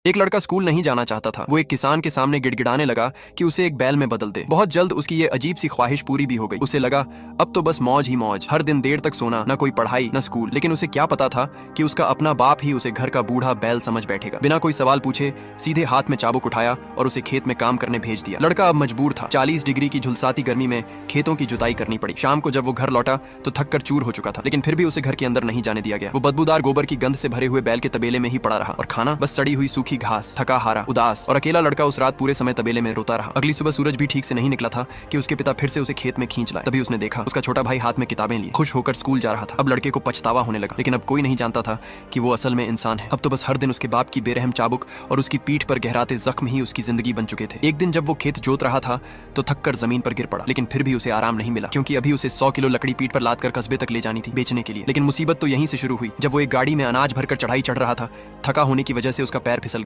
एक लड़का स्कूल नहीं जाना चाहता था। वो एक किसान के सामने गिड़गिड़ाने लगा कि उसे एक बैल में बदल दे। बहुत जल्द उसकी ये अजीब सी ख्वाहिश पूरी भी हो गई। उसे लगा अब तो बस मौज ही मौज, हर दिन देर तक सोना, न कोई पढ़ाई न स्कूल। लेकिन उसे क्या पता था कि उसका अपना बाप ही उसे घर का बूढ़ा बैल समझ बैठेगा। बिना कोई सवाल पूछे सीधे हाथ में चाबुक उठाया और उसे खेत में काम करने भेज दिया। लड़का अब मजबूर था। 40 डिग्री की झुलसाती गर्मी में खेतों की जुताई करनी पड़ी। शाम को जब वो घर लौटा तो थक कर चूर हो चुका था, लेकिन फिर भी उसे घर के अंदर नहीं जाने दिया गया। वो बदबूदार गोबर की गंध से भरे हुए बैल के तबेले में ही पड़ा रहा और खाना बस सड़ी हुई सूखी घास। थका हारा, उदास और अकेला लड़का उस रात पूरे समय तबेले में रोता रहा। अगली सुबह सूरज भी ठीक से नहीं निकला था कि उसके पिता फिर से उसे खेत में खींच लाए। तभी उसने देखा उसका छोटा भाई हाथ में किताबें लिए खुश होकर स्कूल जा रहा था। अब लड़के को पछतावा होने लगा, लेकिन अब कोई नहीं जानता था कि वो असल में इंसान है। अब तो बस हर दिन उसके बाप की बेरहम चाबुक और उसकी पीठ पर गहराते जख्म ही उसकी जिंदगी बन चुके थे। एक दिन जब वो खेत जोत रहा था तो थककर जमीन पर गिर पड़ा, लेकिन फिर भी उसे आराम नहीं मिला, क्योंकि अभी उसे 100 किलो लकड़ी पीठ पर लाद कर कस्बे तक ले जानी थी बेचने के लिए। लेकिन मुसीबत तो यहीं से शुरू हुई जब वो एक गाड़ी में अनाज भरकर चढ़ाई चढ़ रहा था। थका होने की वजह से उसका पैर फिसल